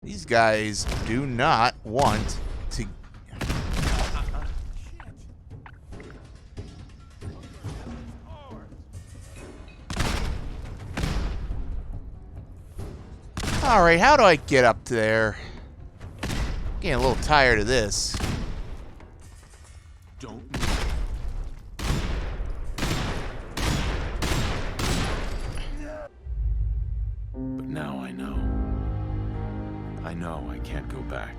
These guys do not want to... Alright, how do I get up there? Getting a little tired of this. Don't. But now I know. I know I can't go back.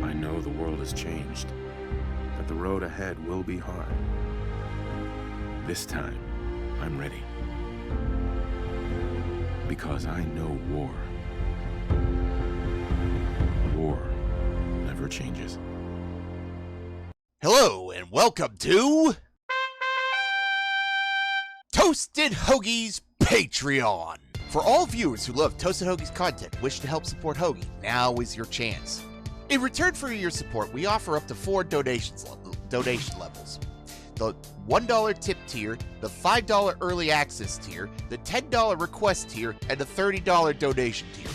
I know the world has changed. That the road ahead will be hard. This time, I'm ready. Because I know war. War never changes. Hello, and welcome to... Toasted Hoagie's Patreon. For all viewers who love Toasted Hoagie's content and wish to help support Hoagie, now is your chance. In return for your support, we offer up to 4 donation levels. The $1 tip tier, the $5 early access tier, the $10 request tier, and the $30 donation tier.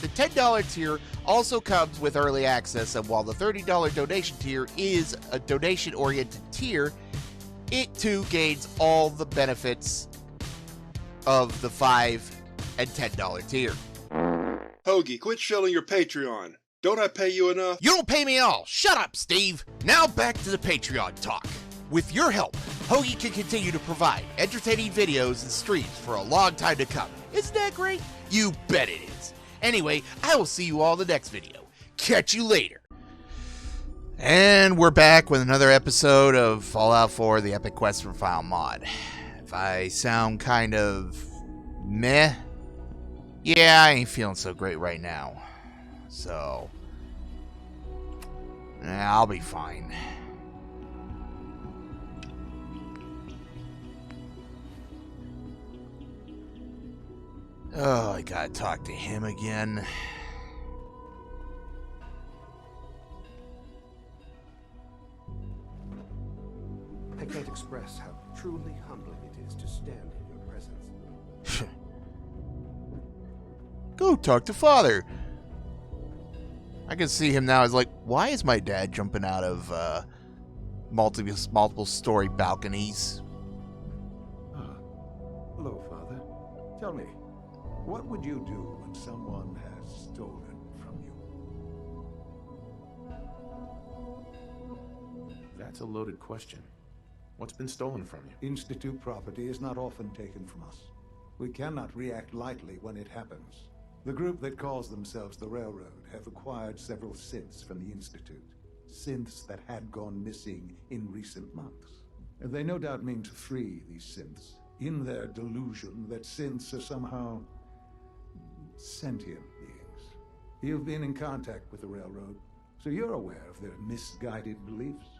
The $10 tier also comes with early access, and while the $30 donation tier is a donation-oriented tier, it too gains all the benefits of the $5 and $10 tier. Hoagie, quit shilling your Patreon. Don't I pay you enough? You don't pay me at all. Shut up, Steve. Now back to the Patreon talk. With your help, Hoagie can continue to provide entertaining videos and streams for a long time to come. Isn't that great? You bet it is. Anyway, I will see you all in the next video. Catch you later. And we're back with another episode of Fallout 4, the Epic Quest for File Mod. If I sound kind of meh, yeah, I ain't feeling so great right now. So, I'll be fine. Oh, I gotta talk to him again. I can't express how truly humbling it is to stand in your presence. Go talk to Father. I can see him now as like, why is my dad jumping out of multiple story balconies? Hello, Father. Tell me, what would you do when someone has stolen from you? That's a loaded question. What's been stolen from you? Institute property is not often taken from us. We cannot react lightly when it happens. The group that calls themselves the Railroad have acquired several synths from the Institute. Synths that had gone missing in recent months. And they no doubt mean to free these synths, in their delusion that synths are somehow sentient beings. You've been in contact with the Railroad, so you're aware of their misguided beliefs.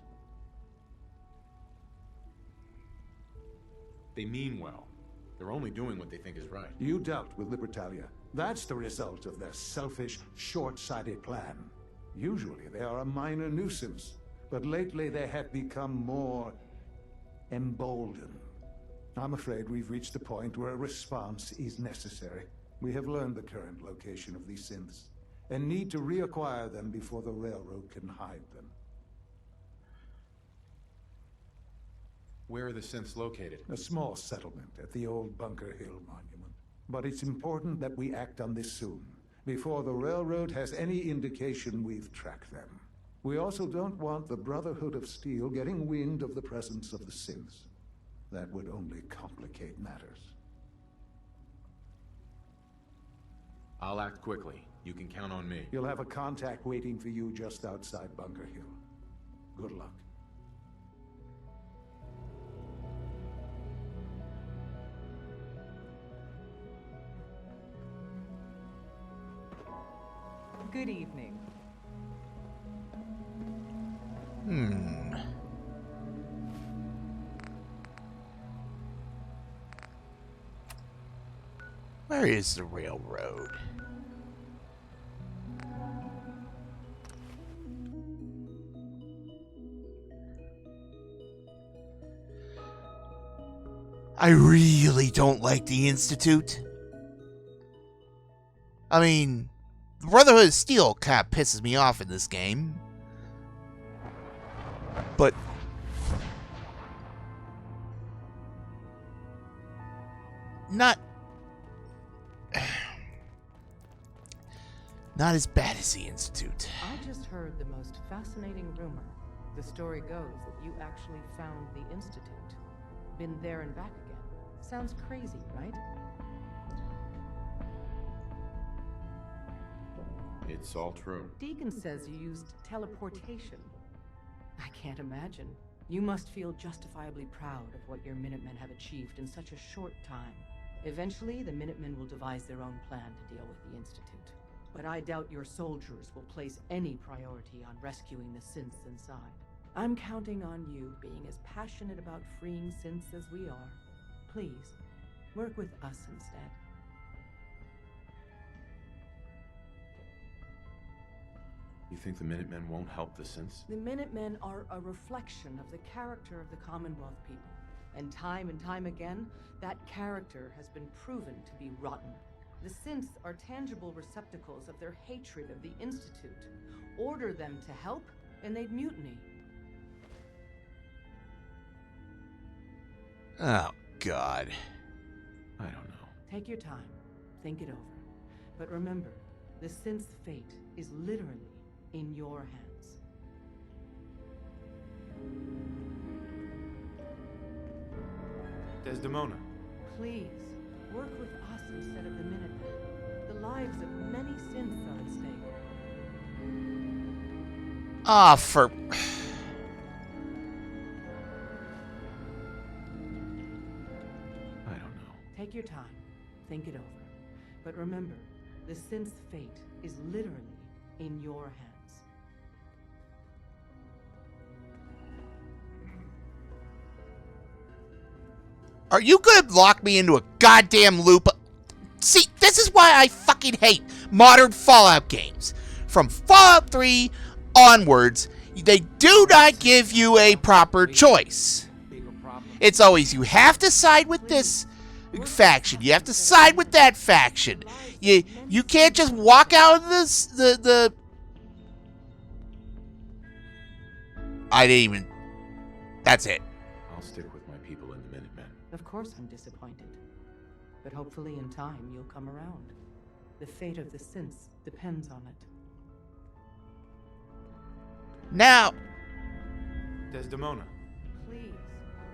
They mean well. They're only doing what they think is right. You dealt with Libertalia. That's the result of their selfish, short-sighted plan. Usually they are a minor nuisance, but lately they have become more emboldened. I'm afraid we've reached the point where a response is necessary. We have learned the current location of these synths, and need to reacquire them before the Railroad can hide them. Where are the synths located? A small settlement at the old Bunker Hill Monument. But it's important that we act on this soon, before the Railroad has any indication we've tracked them. We also don't want the Brotherhood of Steel getting wind of the presence of the synths. That would only complicate matters. I'll act quickly. You can count on me. You'll have a contact waiting for you just outside Bunker Hill. Good luck. Good evening. Where is the Railroad? I really don't like the Institute. I mean, The Brotherhood of Steel kind of pisses me off in this game. But not as bad as the Institute. I just heard the most fascinating rumor. The story goes that you actually found the Institute. Been there and back again. Sounds crazy, right? It's all true. Deacon says you used teleportation. I can't imagine. You must feel justifiably proud of what your Minutemen have achieved in such a short time. Eventually, the Minutemen will devise their own plan to deal with the Institute. But I doubt your soldiers will place any priority on rescuing the synths inside. I'm counting on you being as passionate about freeing synths as we are. Please, work with us instead. You think the Minutemen won't help the synths? The Minutemen are a reflection of the character of the Commonwealth people. And time again, that character has been proven to be rotten. The synths are tangible receptacles of their hatred of the Institute. Order them to help, and they'd mutiny. Oh, God. I don't know. Take your time. Think it over. But remember, the synth's fate is literally in your hands. Desdemona. Please, work with us instead of the Minutemen. The lives of many synths are at stake. Ah, for... I don't know. Take your time. Think it over. But remember, the synth's fate is literally in your hands. Are you gonna lock me into a goddamn loop? See, this is why I fucking hate modern Fallout games. From Fallout 3 onwards, they do not give you a proper choice. It's always, you have to side with this faction, you have to side with that faction. You can't just walk out of this, I didn't even, that's it. I'll stick with my people and the Minutemen. Of course I'm disappointed. But hopefully in time you'll come around. The fate of the synths depends on it. Now, Desdemona. Please,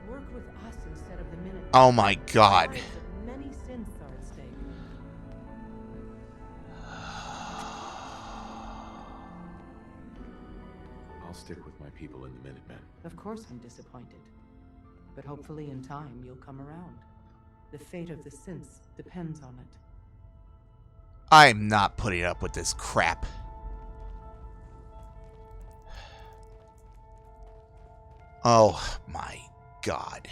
work with us instead of the Minutemen. oh my God. The lives of many synths are at stake. I'll stick with my people and the Minutemen. Of course I'm disappointed. But hopefully in time you'll come around. The fate of the synths depends on it. I'm not putting up with this crap. Oh my God.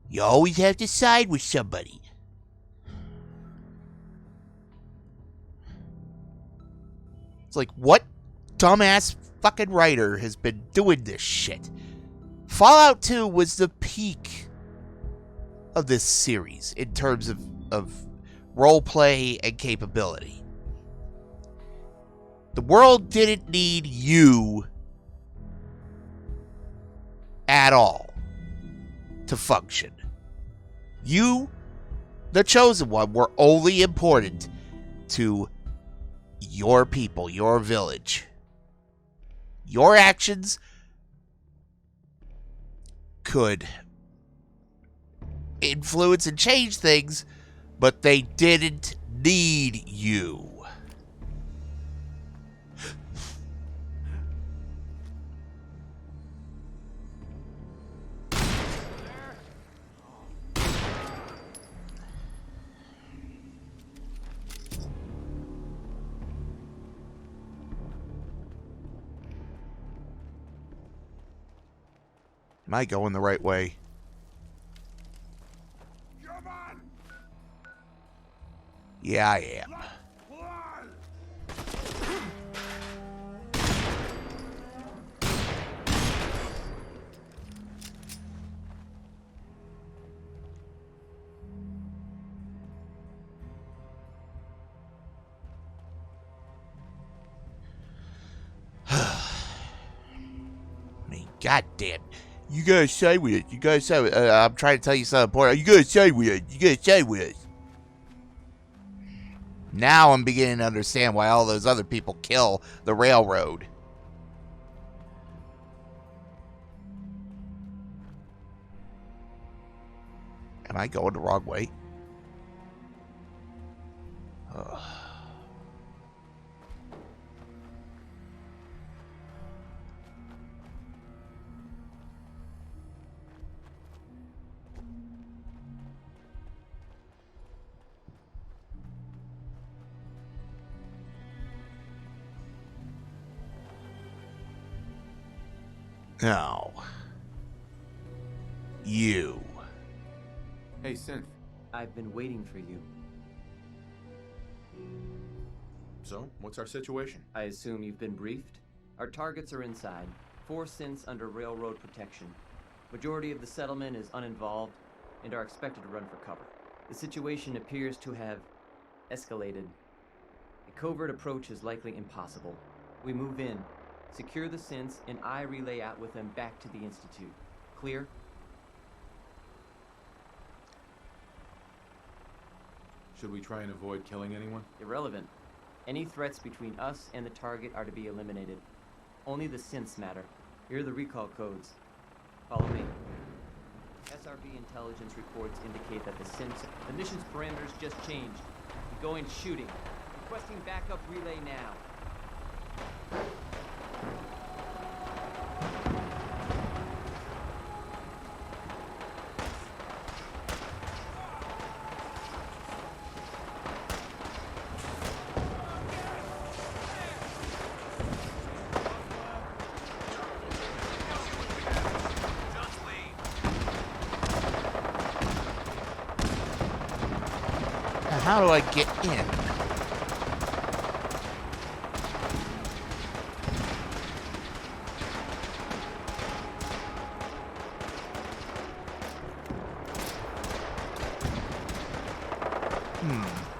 You always have to side with somebody. It's like, what dumbass fucking writer has been doing this shit? Fallout 2 was the peak of this series in terms of roleplay and capability. The world didn't need you at all to function. You, the Chosen One, were only important to your people, your village. Your actions could influence and change things, but they didn't need you. Am I going the right way? Yeah, I am. Goddamn. You gotta stay with it. You gotta stay with it. I'm trying to tell you something important. You gotta stay with it. You gotta stay with it. Now I'm beginning to understand why all those other people kill the railroad. Am I going the wrong way? Ugh. No. You. Hey, Synth. I've been waiting for you. So, what's our situation? I assume you've been briefed? Our targets are inside. 4 synths under railroad protection. Majority of the settlement is uninvolved and are expected to run for cover. The situation appears to have escalated. A covert approach is likely impossible. We move in, secure the synths, and I relay out with them back to the Institute. Clear? Should we try and avoid killing anyone? Irrelevant. Any threats between us and the target are to be eliminated. Only the synths matter. Here are the recall codes. Follow me. SRB intelligence reports indicate that the mission's parameters just changed. We go in shooting. Requesting backup relay now. How do I get in?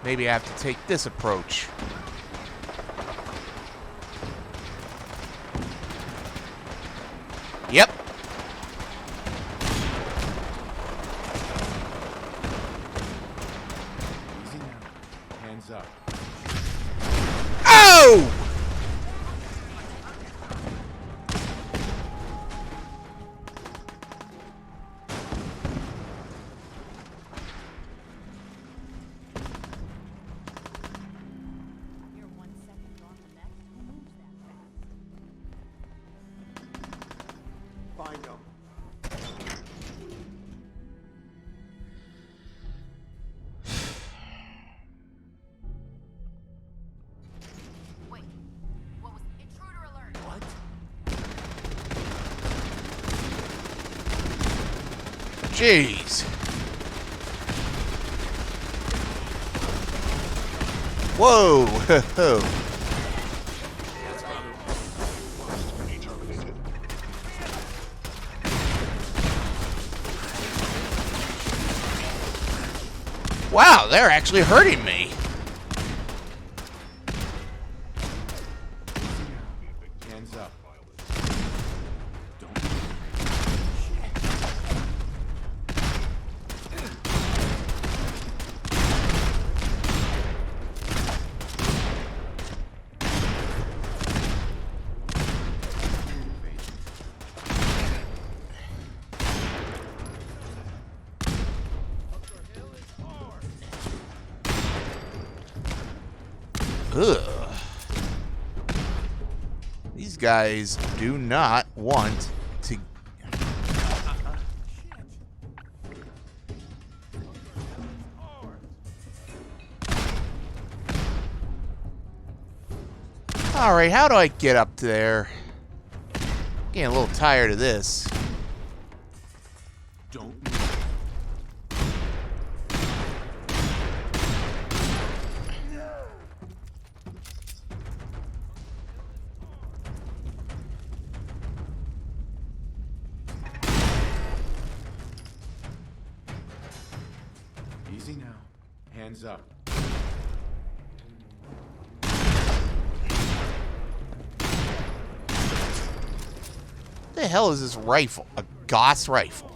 Maybe I have to take this approach. Yep. Easy now. Hands up. Oh! You're 1 second on the next. Who moves that fast? Find them. Wait. What was intruder alert? What? Jeez. Whoa. Wow, they're actually hurting me. Hands up. Don't. Ugh. These guys do not want to. Alright, how do I get up there? Getting a little tired of this. Hands up. What the hell is this rifle? A Gauss rifle.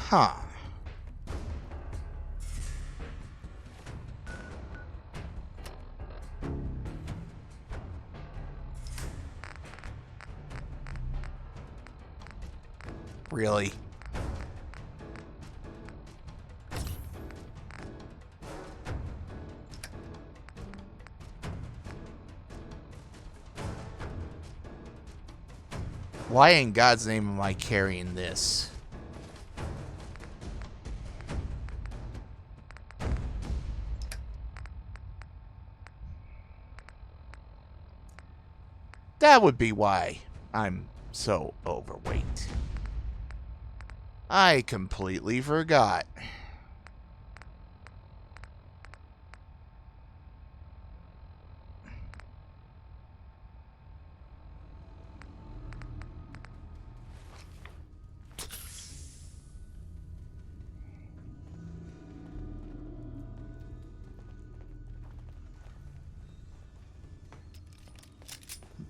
Huh. Really? Why in God's name am I carrying this? That would be why I'm so overweight. I completely forgot.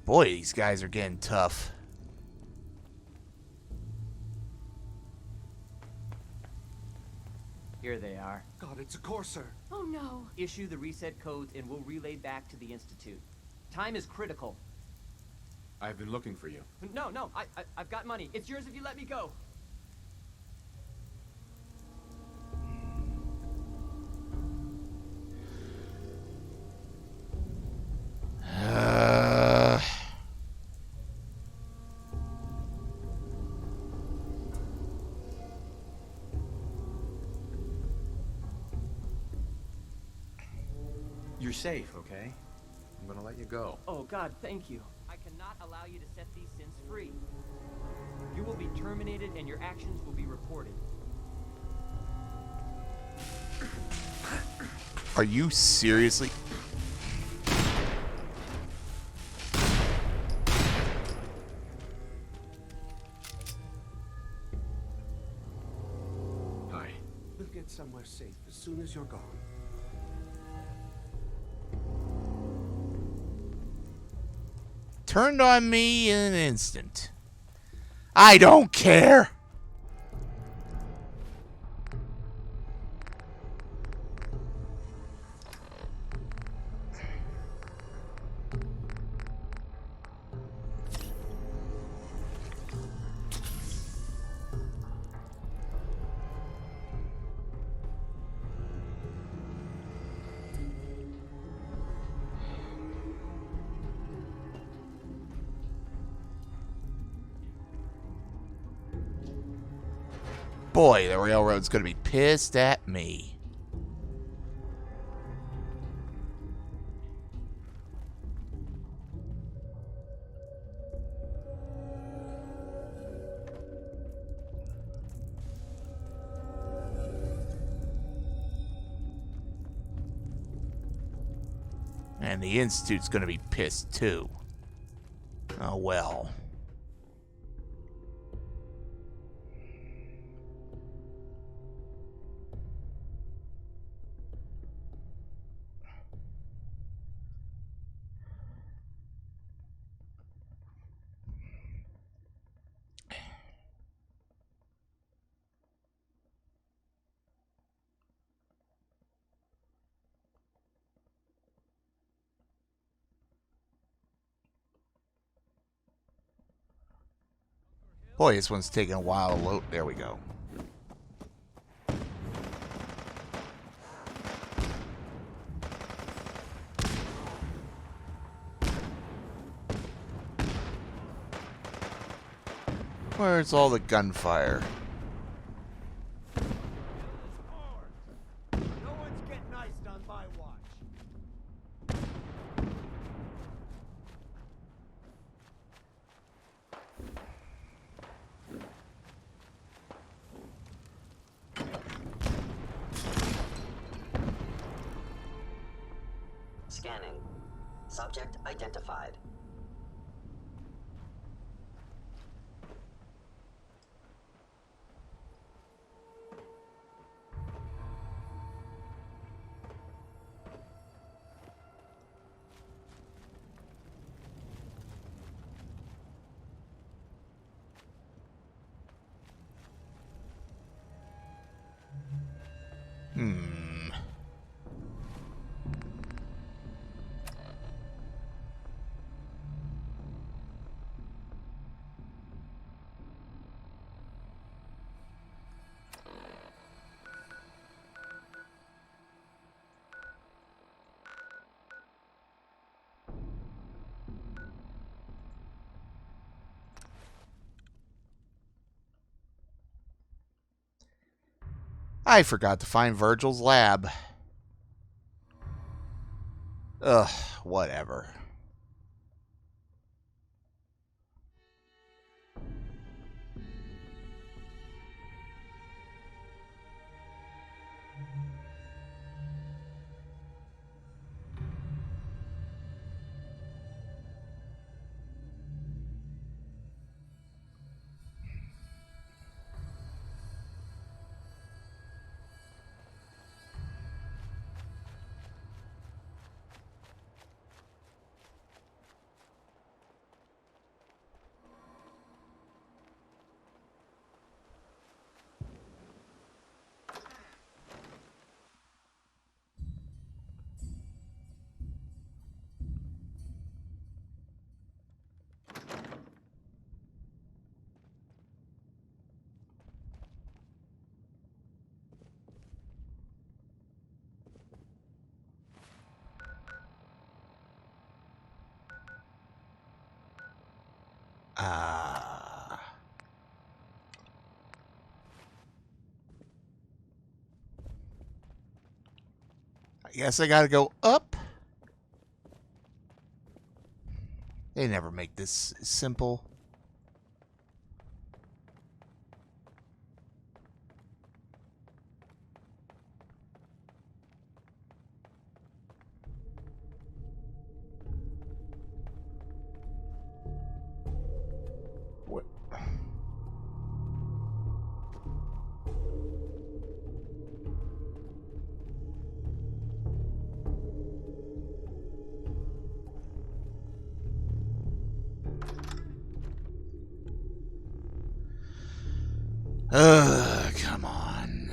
Boy, these guys are getting tough. Here they are. God, it's a Corsair. Oh no. Issue the reset codes and we'll relay back to the Institute. Time is critical. I've been looking for you. No, I've got money. It's yours if you let me go. You're safe, okay? I'm gonna let you go. Oh God, thank you. I cannot allow you to set these synths free. You will be terminated and your actions will be reported. Are you seriously? Hi. We'll get somewhere safe as soon as you're gone. Turned on me in an instant. I don't care. Boy, the railroad's gonna be pissed at me. And the Institute's gonna be pissed too. Oh well. Boy, this one's taking a while to load. There we go. Where's all the gunfire? No one's getting iced on my watch. Scanning. Subject identified. I forgot to find Virgil's lab. Ugh, whatever. I guess I gotta go up. They never make this simple. What? Come on.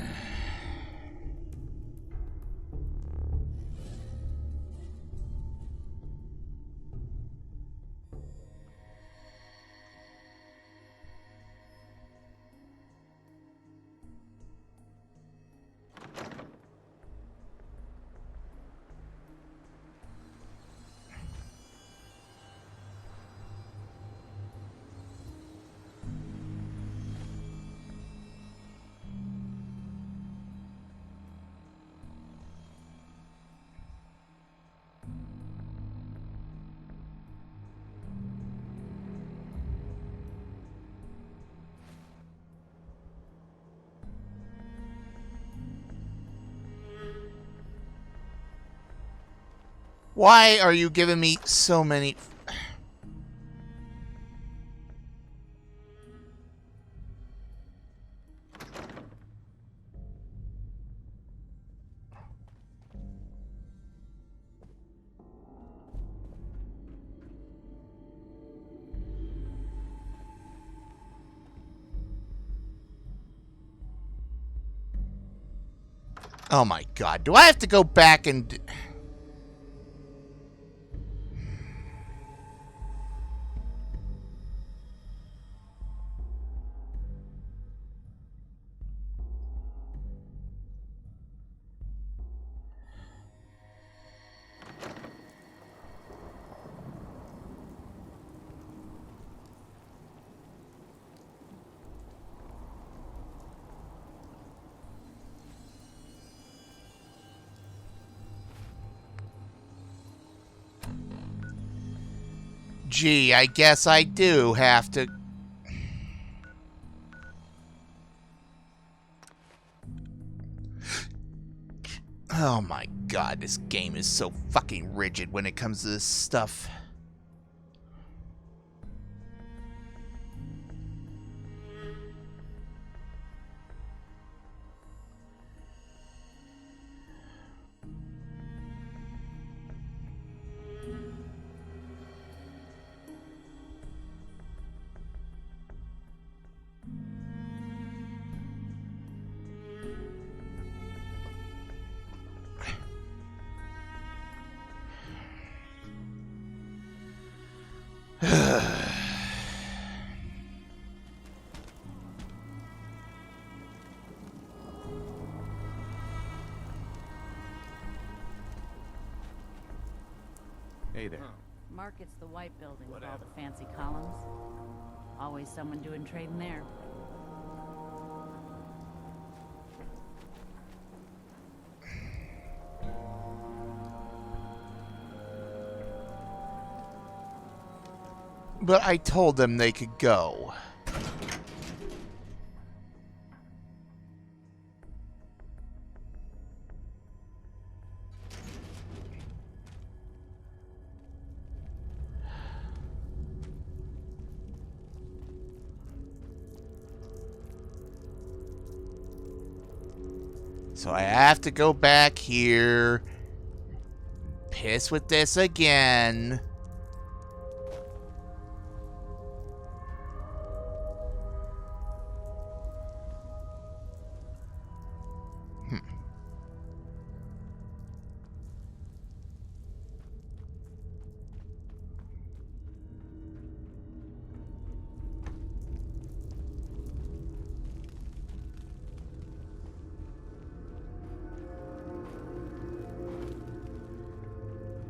Why are you giving me so many... Oh my god, do I have to go back and... Gee, I guess I do have to... Oh my god, this game is so fucking rigid when it comes to this stuff. Hey there. Market's the white building with all the fancy columns. Always someone doing trading there. But I told them they could go. So I have to go back here. Piss with this again.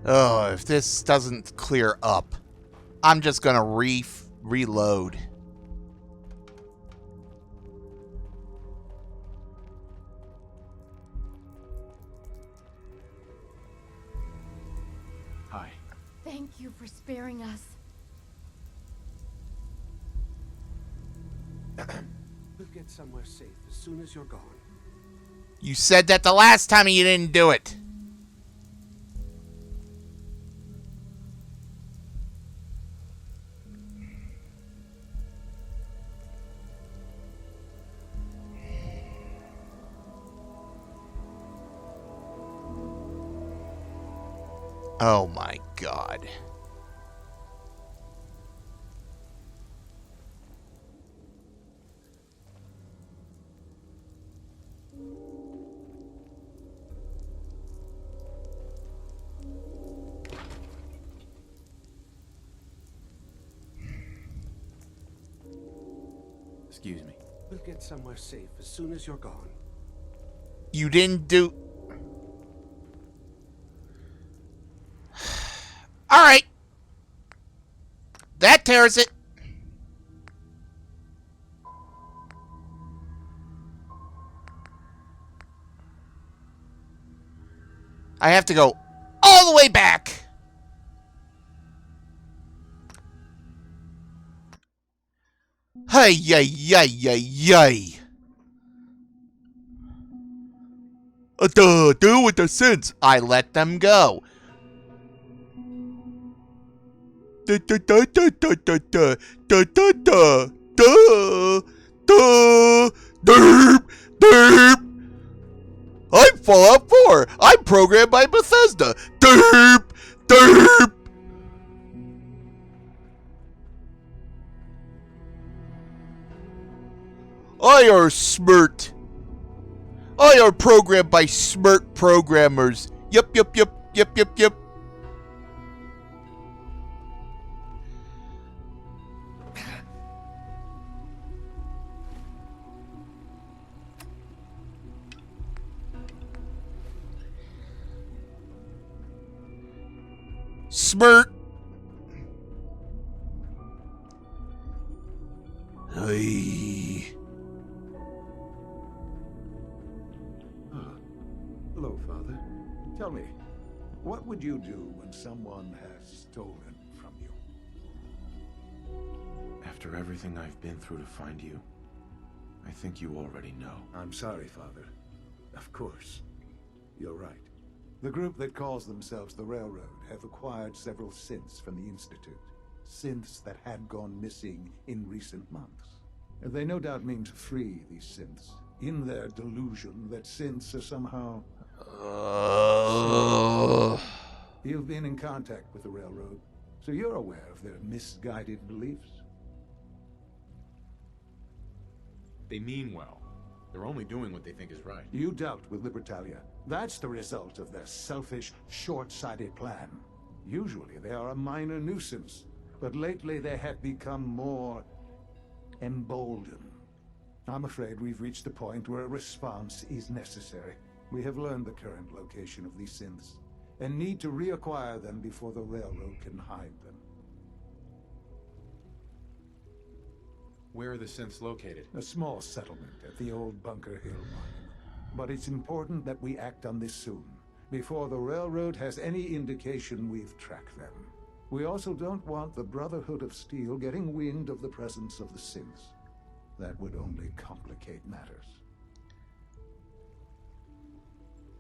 Oh, if this doesn't clear up, I'm just gonna reload. Hi. Thank you for sparing us. We'll get somewhere safe as soon as you're gone. You said that the last time and you didn't do it. Oh my god. Excuse me. We'll get somewhere safe as soon as you're gone. You didn't do... Alright. That tears it. I have to go all the way back. Hey, yay, yay, yay, yay. Do with the sins. I let them go. Da da da da da da da da da da da da derp derp. I'm Fallout 4. I'm programmed by Bethesda. Derp derp. I are smirt. I are programmed by smirt programmers. Yep, yep, yep, yep, yep, yep. Smirt. Hey. Hello, Father. Tell me, what would you do when someone has stolen from you? After everything I've been through to find you, I think you already know. I'm sorry, Father. Of course. You're right. The group that calls themselves the Railroad have acquired several synths from the Institute. Synths that had gone missing in recent months. They no doubt mean to free these synths, in their delusion that synths are somehow... You've been in contact with the Railroad, so you're aware of their misguided beliefs. They mean well. They're only doing what they think is right. You dealt with Libertalia. That's the result of their selfish, short-sighted plan. Usually they are a minor nuisance, but lately they have become more emboldened. I'm afraid we've reached a point where a response is necessary. We have learned the current location of these synths, and need to reacquire them before the Railroad can hide them. Where are the synths located? A small settlement at the old Bunker Hill mine. But it's important that we act on this soon, before the Railroad has any indication we've tracked them. We also don't want the Brotherhood of Steel getting wind of the presence of the synths. That would only complicate matters.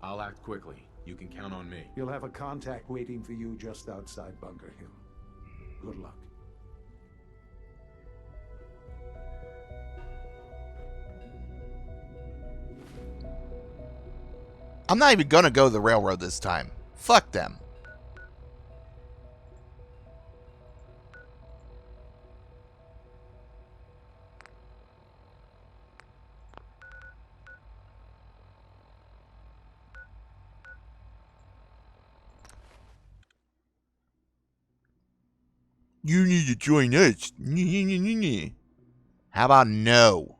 I'll act quickly. You can count on me. You'll have a contact waiting for you just outside Bunker Hill. Good luck. I'm not even gonna go the Railroad this time. Fuck them. You need to join us. How about no?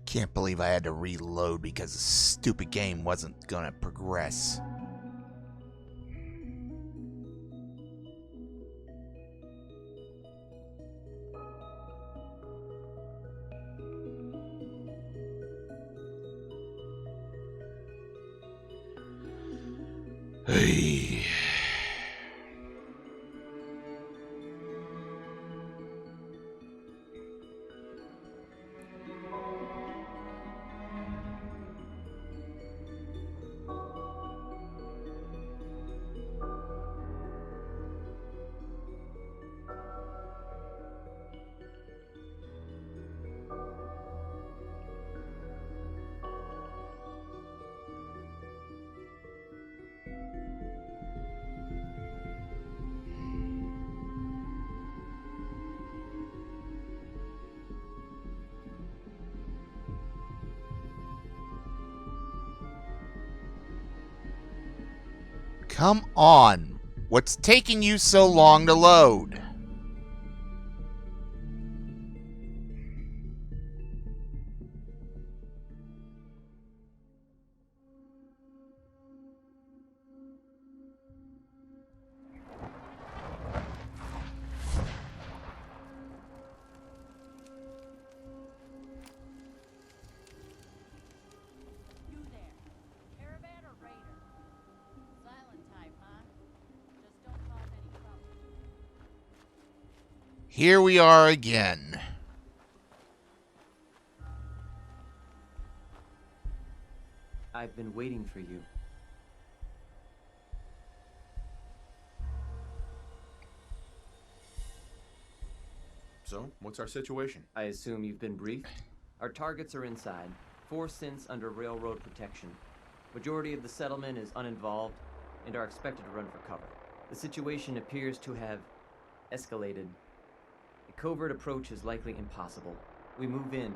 Can't believe I had to reload because the stupid game wasn't gonna progress. Hey. Come on. What's taking you so long to load? You there. Caravan or raider? Silent type, huh? Just don't cause any trouble. Here we are again. I've been waiting for you. So, what's our situation? I assume you've been briefed? Our targets are inside. 4 synths under railroad protection. Majority of the settlement is uninvolved and are expected to run for cover. The situation appears to have escalated. A covert approach is likely impossible. We move in,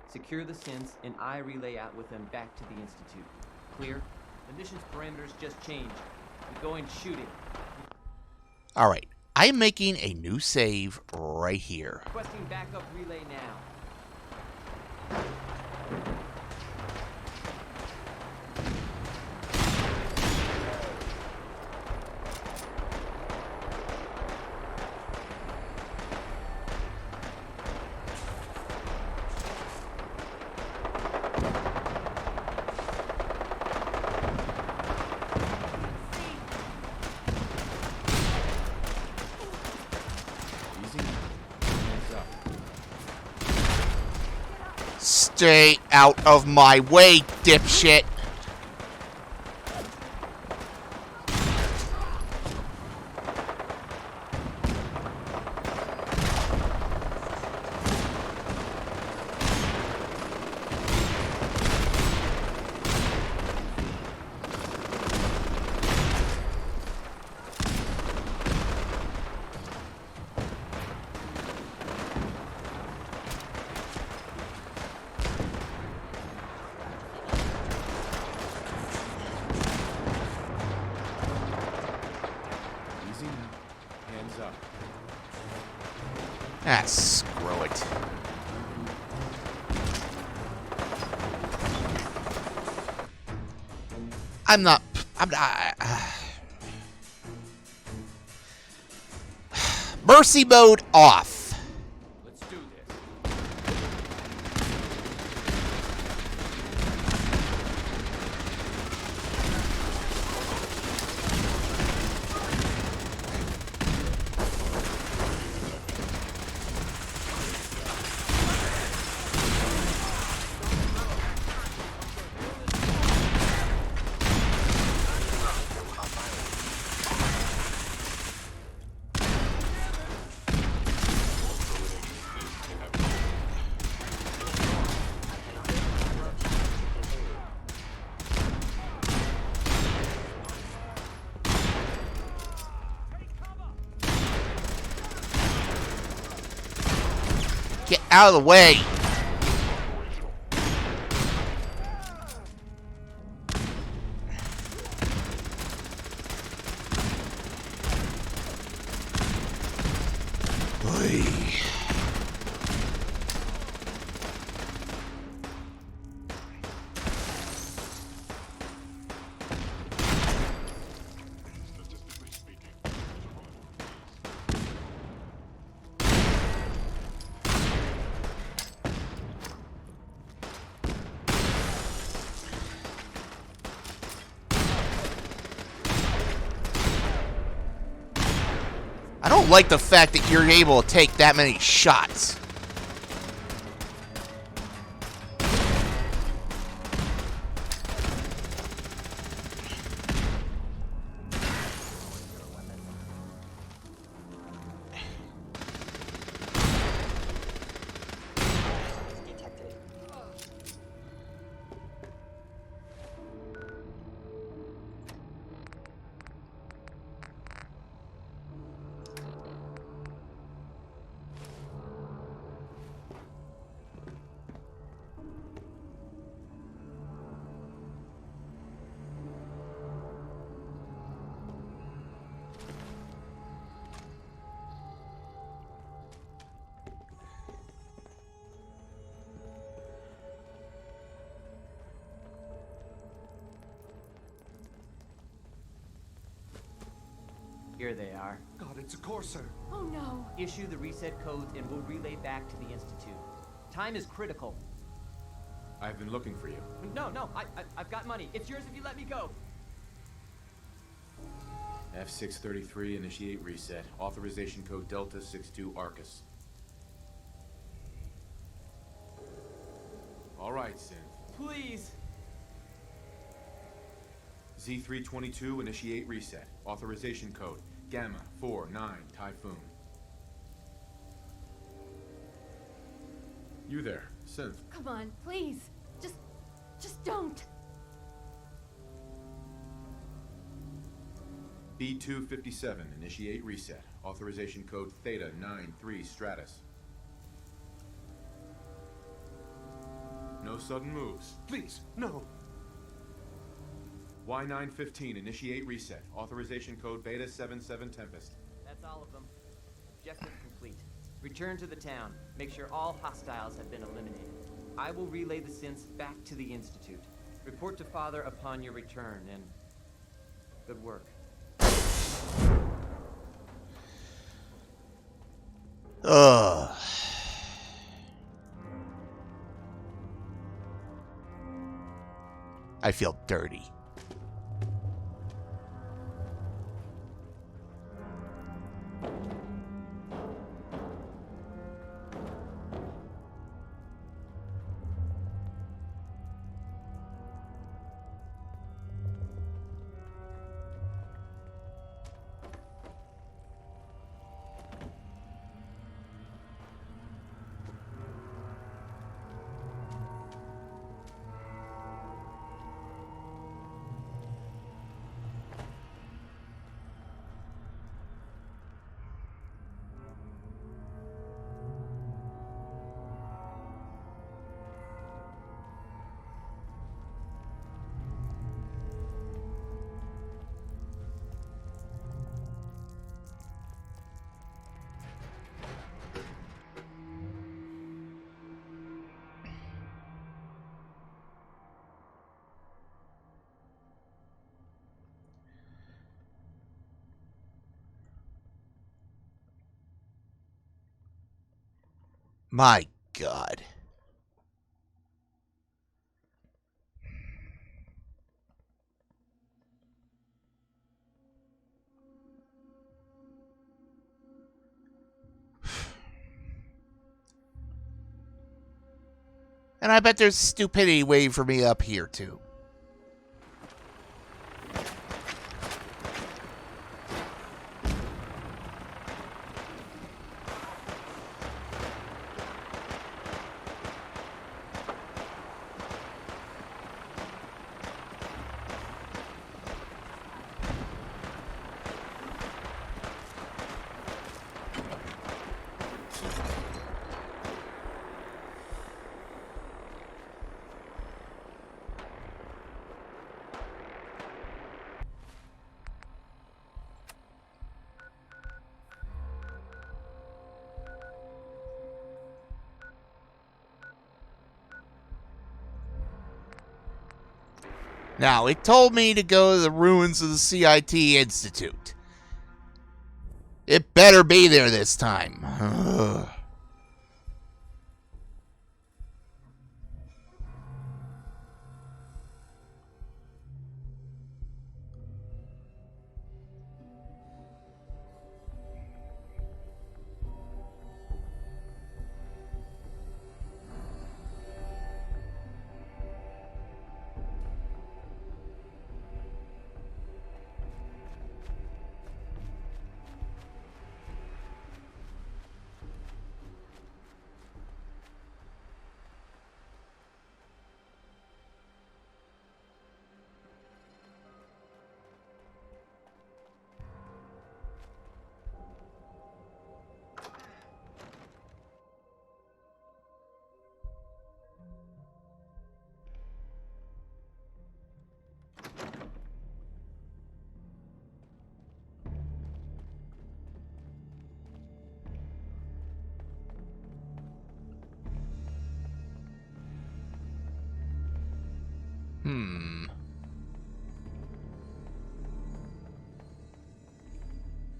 secure the synths, and I relay out with them back to the Institute. Clear? The mission's parameters just changed. We go in shooting. Alright, I am making a new save right here. Requesting backup relay now. Stay out of my way, dipshit! Ah, screw it. I'm not. Mercy mode off. Let's do this. Get out of the way. I don't like the fact that you're able to take that many shots. Here they are. God, it's a Courser. Oh no. Issue the reset codes and we'll relay back to the Institute. Time is critical. I've been looking for you. No, I've got money. It's yours if you let me go. F633, initiate reset. Authorization code Delta 62 Arcus. All right, Synth. Please. Z322, initiate reset. Authorization code Gamma 49 Typhoon. You there, Synth. Come on, please. Just don't. B257, initiate reset. Authorization code Theta 93 Stratus. No sudden moves. Please, no. Y915, initiate reset. Authorization code Beta 77 Tempest. That's That's all of them. Objective complete. Return to the town. Make sure all hostiles have been eliminated. I will relay the synths back to the Institute. Report to Father upon your return, and good work. Ugh. I feel dirty. My God. And I bet there's stupidity waiting for me up here, too. Now, it told me to go to the ruins of the CIT Institute. It better be there this time. Ugh.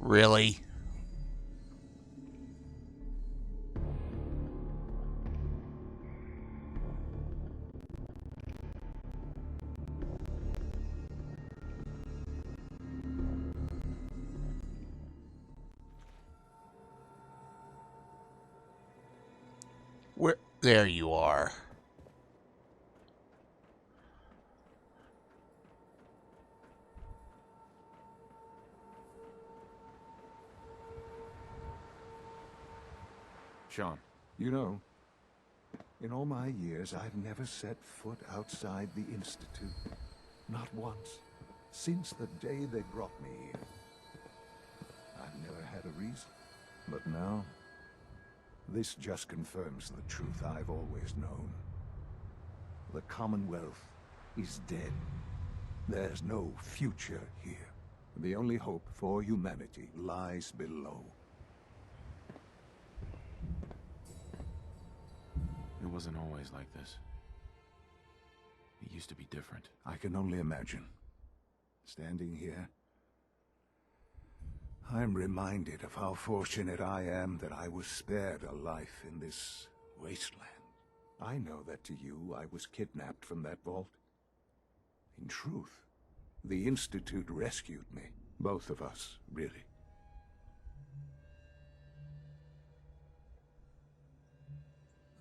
Really? Where? There you are. Sean. You know, in all my years, I've never set foot outside the Institute. Not once. Since the day they brought me here. I've never had a reason. But now, this just confirms the truth I've always known. The Commonwealth is dead. There's no future here. The only hope for humanity lies below. It wasn't always like this. It used to be different. I can only imagine. Standing here, I'm reminded of how fortunate I am that I was spared a life in this wasteland. I know that to you, I was kidnapped from that vault. In truth, the Institute rescued me. Both of us, really.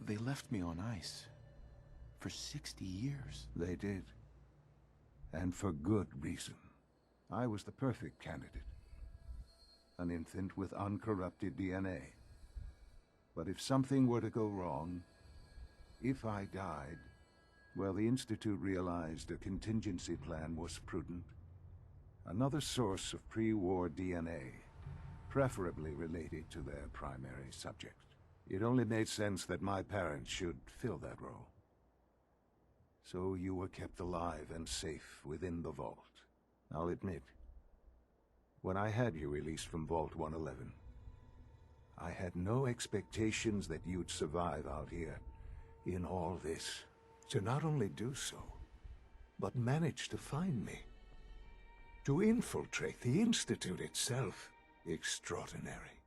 They left me on ice. For 60 years. They did. And for good reason. I was the perfect candidate. An infant with uncorrupted DNA. But if something were to go wrong, if I died, well, the Institute realized a contingency plan was prudent. Another source of pre-war DNA, preferably related to their primary subject. It only made sense that my parents should fill that role. So you were kept alive and safe within the vault. I'll admit, when I had you released from Vault 111, I had no expectations that you'd survive out here in all this. To not only do so, but manage to find me. To infiltrate the Institute itself. Extraordinary.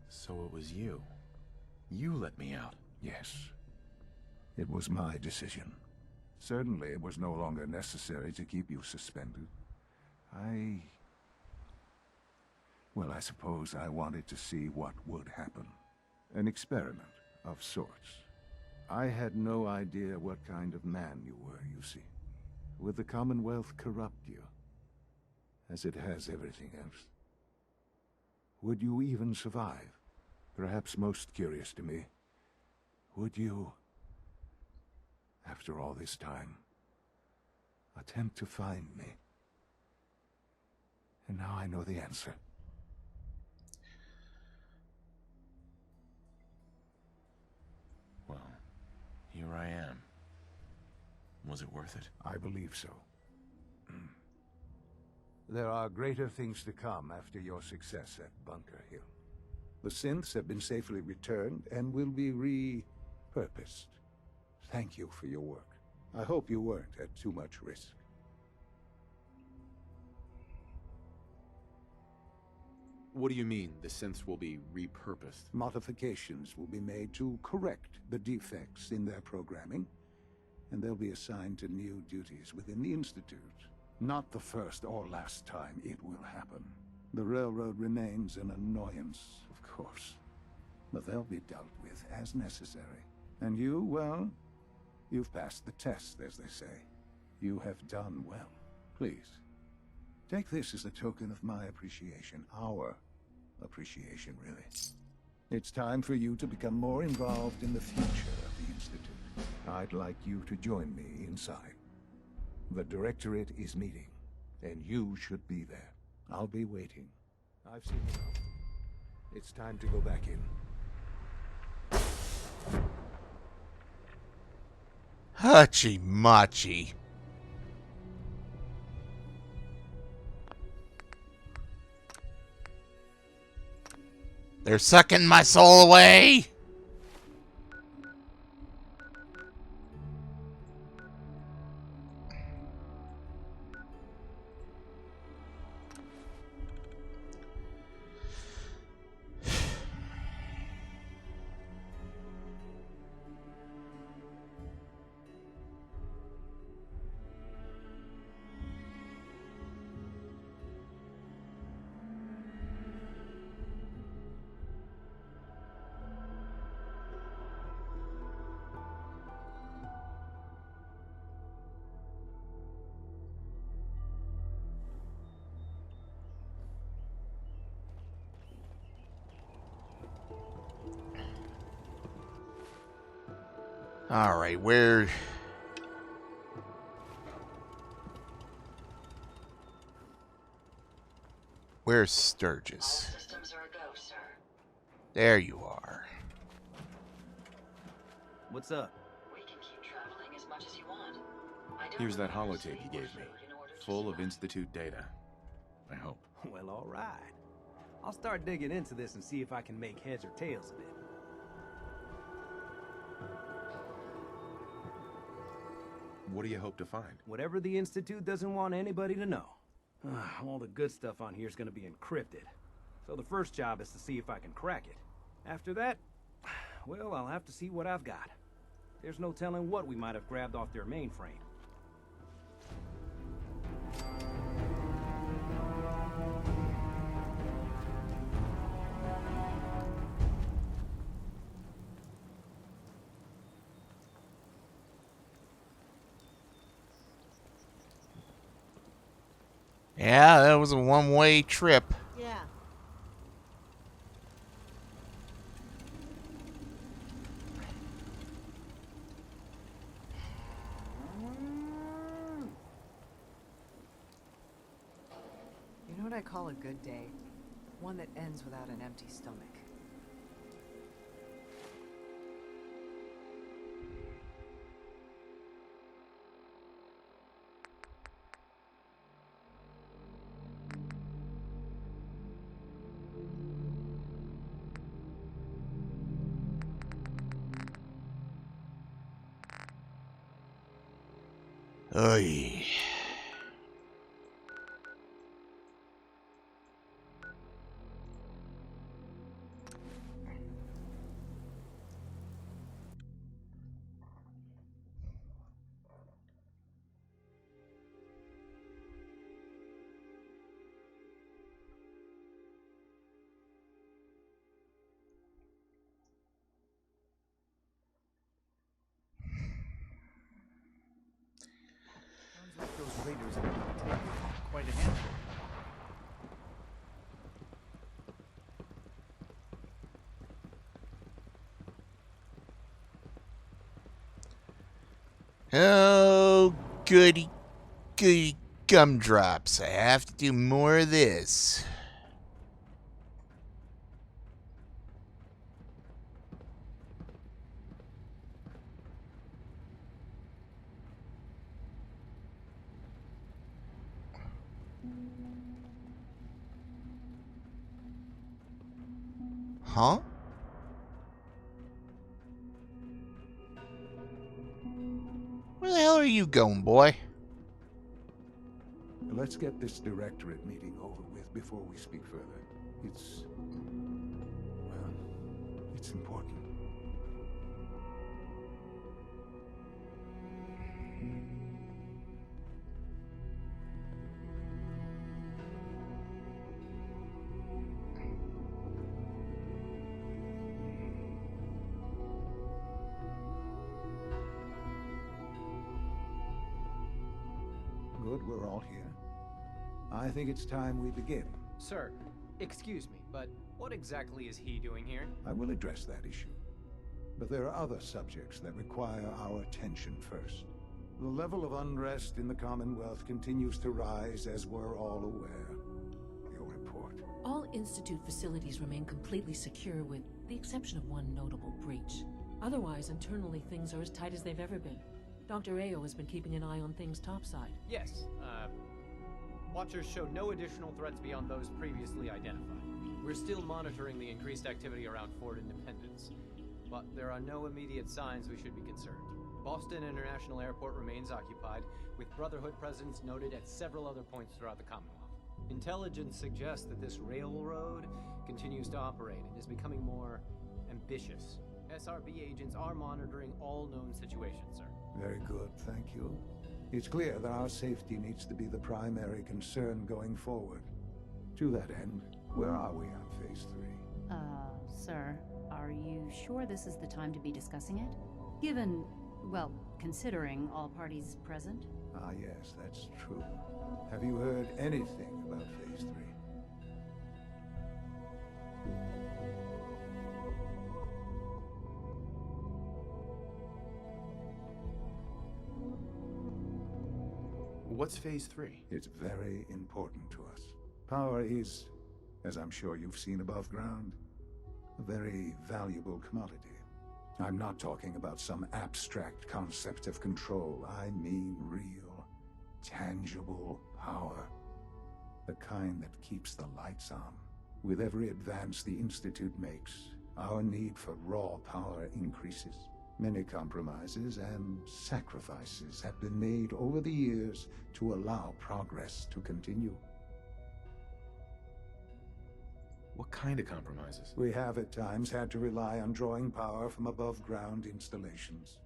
So it was you. You let me out. Yes. It was my decision. Certainly it was no longer necessary to keep you suspended. Well, I suppose I wanted to see what would happen. An experiment of sorts. I had no idea what kind of man you were, you see. Would the Commonwealth corrupt you? As it has everything else? Would you even survive? Perhaps most curious to me, would you, after all this time, attempt to find me? And now I know the answer. Well, here I am. Was it worth it? I believe so. There are greater things to come after your success at Bunker Hill. The synths have been safely returned and will be repurposed. Thank you for your work. I hope you weren't at too much risk. What do you mean, the synths will be repurposed? Modifications will be made to correct the defects in their programming, and they'll be assigned to new duties within the Institute. Not the first or last time it will happen. The railroad remains an annoyance, of course, but they'll be dealt with as necessary. And you, well, you've passed the test, as they say. You have done well. Please, take this as a token of my appreciation. Our appreciation, really. It's time for you to become more involved in the future of the Institute. I'd like you to join me inside. The Directorate is meeting, and you should be there. I'll be waiting. I've seen enough. It's time to go back in. Hachi-machi. They're sucking my soul away. All right, where's Sturgis? All systems are a go, sir. There you are. What's up? We can keep traveling as much as you want. I Here's that holotape you gave me, full of Institute data. I hope. Well, all right. I'll start digging into this and see if I can make heads or tails of it. What do you hope to find? Whatever the Institute doesn't want anybody to know. All the good stuff on here is going to be encrypted. So the first job is to see if I can crack it. After that, well, I'll have to see what I've got. There's no telling what we might have grabbed off their mainframe. Yeah, that was a one-way trip. Yeah. You know what I call a good day? One that ends without an empty stomach. Oy. Sounds like those raiders are going to take quite a handful. Oh, goody, goody gumdrops. I have to do more of this. Huh? Where the hell are you going, boy? Let's get this directorate meeting over with before we speak further. It's important. Good, we're all here. I think it's time we begin. Sir, excuse me, but what exactly is he doing here? I will address that issue. But there are other subjects that require our attention first. The level of unrest in the Commonwealth continues to rise, as we're all aware. Your report. All Institute facilities remain completely secure with the exception of one notable breach. Otherwise, internally, things are as tight as they've ever been. Dr. Ayo has been keeping an eye on things topside. Yes, Watchers show no additional threats beyond those previously identified. We're still monitoring the increased activity around Fort Independence, but there are no immediate signs we should be concerned. Boston International Airport remains occupied, with Brotherhood presence noted at several other points throughout the Commonwealth. Intelligence suggests that this railroad continues to operate and is becoming more ambitious. SRB agents are monitoring all known situations, sir. Very good, thank you. It's clear that our safety needs to be the primary concern going forward. To that end, where are we on Phase 3? Sir, are you sure this is the time to be discussing it? Given, well, considering all parties present? Ah, yes, that's true. Have you heard anything about Phase 3? What's Phase 3? It's very important to us. Power is, as I'm sure you've seen above ground, a very valuable commodity. I'm not talking about some abstract concept of control. I mean real, tangible power. The kind that keeps the lights on. With every advance the Institute makes, our need for raw power increases. Many compromises and sacrifices have been made over the years to allow progress to continue. What kind of compromises? We have at times had to rely on drawing power from above-ground installations.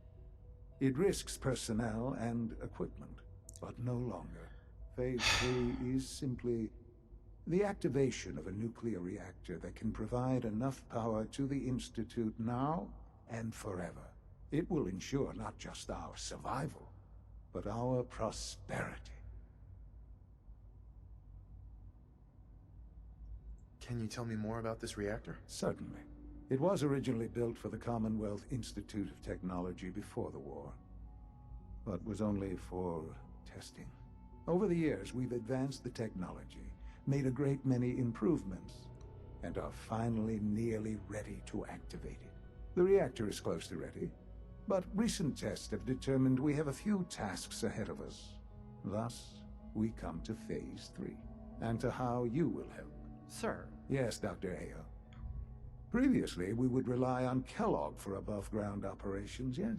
It risks personnel and equipment, but no longer. Phase 3 is simply the activation of a nuclear reactor that can provide enough power to the Institute now and forever. It will ensure not just our survival, but our prosperity. Can you tell me more about this reactor? Certainly. It was originally built for the Commonwealth Institute of Technology before the war, but was only for testing. Over the years, we've advanced the technology, made a great many improvements, and are finally nearly ready to activate it. The reactor is close to ready, but recent tests have determined we have a few tasks ahead of us. Thus, we come to Phase 3, and to how you will help. Sir. Yes, Dr. Ayo. Previously, we would rely on Kellogg for above-ground operations, yes?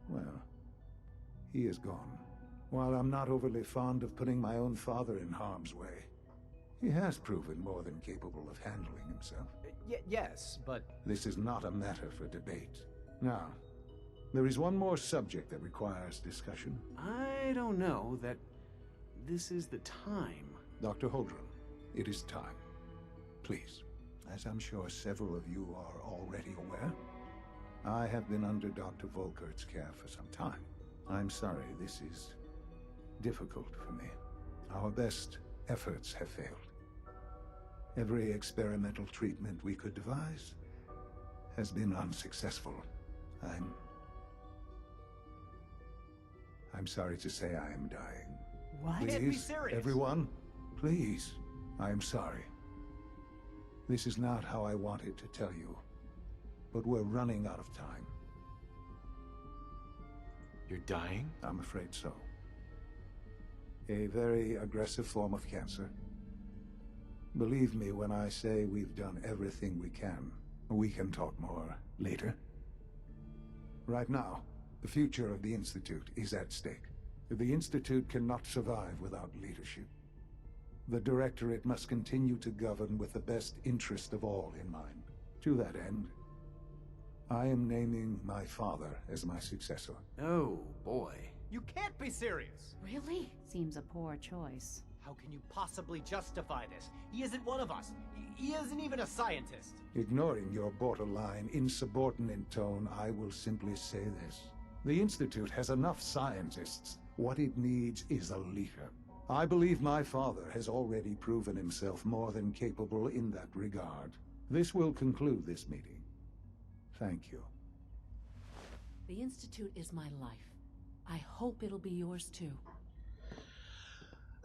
Well, he is gone. While I'm not overly fond of putting my own father in harm's way, he has proven more than capable of handling himself. Yes, but... This is not a matter for debate. Now, there is one more subject that requires discussion. I don't know that this is the time. Dr. Holdren, it is time. Please, as I'm sure several of you are already aware, I have been under Dr. Volkert's care for some time. I'm sorry, this is difficult for me. Our best efforts have failed. Every experimental treatment we could devise has been unsuccessful. I'm sorry to say I am dying. What? Please, Can't be serious. everyone, please, I am sorry. This is not how I wanted to tell you, but we're running out of time. You're dying? I'm afraid so. A very aggressive form of cancer. Believe me when I say we've done everything we can. We can talk more later. Right now, the future of the Institute is at stake. The Institute cannot survive without leadership. The Directorate must continue to govern with the best interest of all in mind. To that end, I am naming my father as my successor. Oh, boy. You can't be serious! Really? Seems a poor choice. How can you possibly justify this? He isn't one of us. He isn't even a scientist. Ignoring your borderline, insubordinate tone, I will simply say this. The Institute has enough scientists. What it needs is a leader. I believe my father has already proven himself more than capable in that regard. This will conclude this meeting. Thank you. The Institute is my life. I hope it'll be yours too.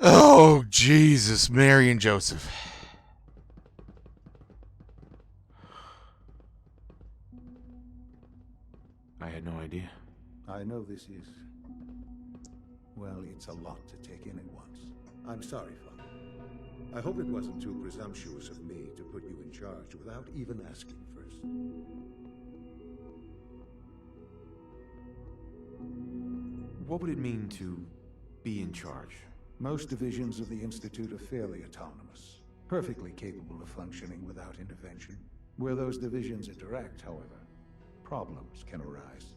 Oh, Jesus, Mary and Joseph. I had no idea. I know this is... well, it's a lot to take in at once. I'm sorry, Father. I hope it wasn't too presumptuous of me to put you in charge without even asking first. What would it mean to be in charge? Most divisions of the Institute are fairly autonomous, perfectly capable of functioning without intervention. Where those divisions interact, however, problems can arise.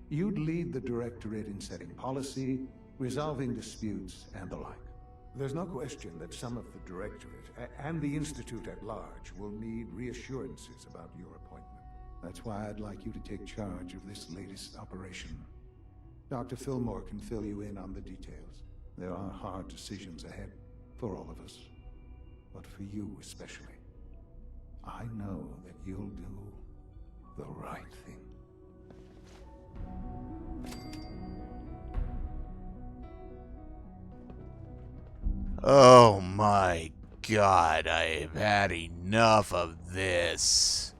You'd lead the Directorate in setting policy, resolving disputes, and the like. There's no question that some of the Directorate, and the Institute at large, will need reassurances about your appointment. That's why I'd like you to take charge of this latest operation. Dr. Fillmore can fill you in on the details. There are hard decisions ahead, for all of us. But for you especially. I know that you'll do the right thing. Oh my God, I have had enough of this.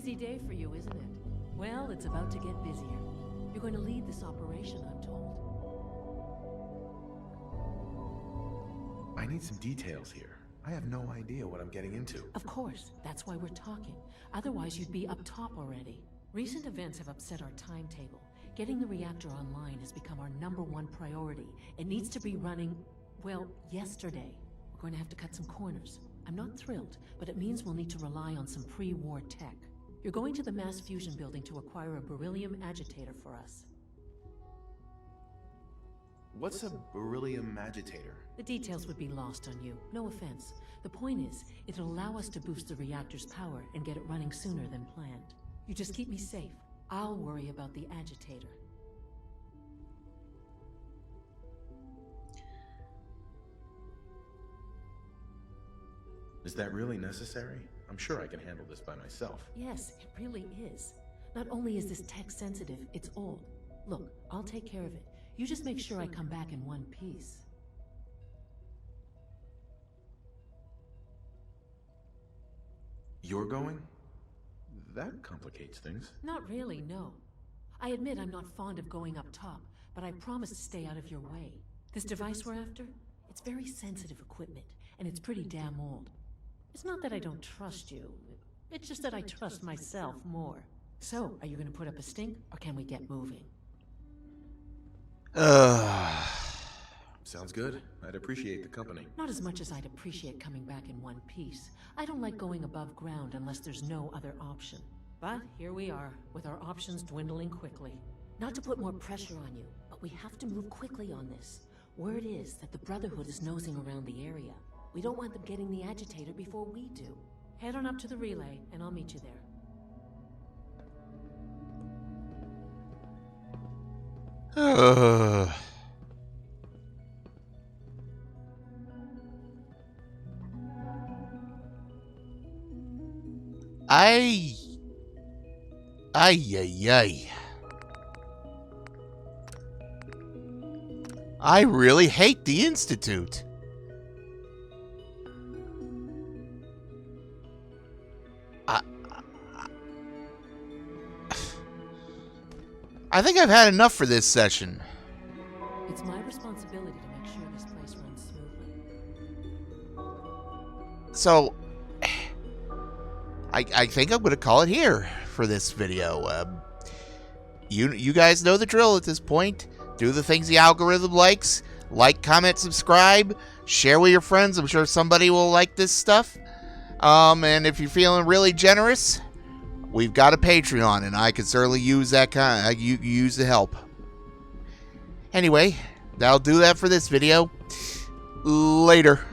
busy day for you, isn't it? Well, it's about to get busier. You're going to lead this operation, I'm told. I need some details here. I have no idea what I'm getting into. Of course, that's why we're talking. Otherwise, you'd be up top already. Recent events have upset our timetable. Getting the reactor online has become our #1 priority. It needs to be running, well, yesterday. We're going to have to cut some corners. I'm not thrilled, but it means we'll need to rely on some pre-war tech. You're going to the mass fusion building to acquire a beryllium agitator for us. What's a beryllium agitator? The details would be lost on you. No offense. The point is, it'll allow us to boost the reactor's power and get it running sooner than planned. You just keep me safe. I'll worry about the agitator. Is that really necessary? I'm sure I can handle this by myself. Yes, it really is. Not only is this tech sensitive, it's old. Look, I'll take care of it. You just make sure I come back in one piece. You're going? That complicates things. Not really, no. I admit I'm not fond of going up top, but I promise to stay out of your way. This device we're after? It's very sensitive equipment, and it's pretty damn old. It's not that I don't trust you. It's just that I trust myself more. So, are you going to put up a stink, or can we get moving? Sounds good. I'd appreciate the company. Not as much as I'd appreciate coming back in one piece. I don't like going above ground unless there's no other option. But here we are, with our options dwindling quickly. Not to put more pressure on you, but we have to move quickly on this. Word is that the Brotherhood is nosing around the area. We don't want them getting the agitator before we do. Head on up to the relay, and I'll meet you there. Ay. I really hate the Institute. I think I've had enough for this session. It's my responsibility to make sure this place runs smoothly. So, I think I'm going to call it here for this video. You guys know the drill at this point. Do the things the algorithm likes. Like, comment, subscribe. Share with your friends. I'm sure somebody will like this stuff. And if you're feeling really generous, we've got a Patreon, and I could certainly use that use the help. Anyway, that'll do that for this video. Later.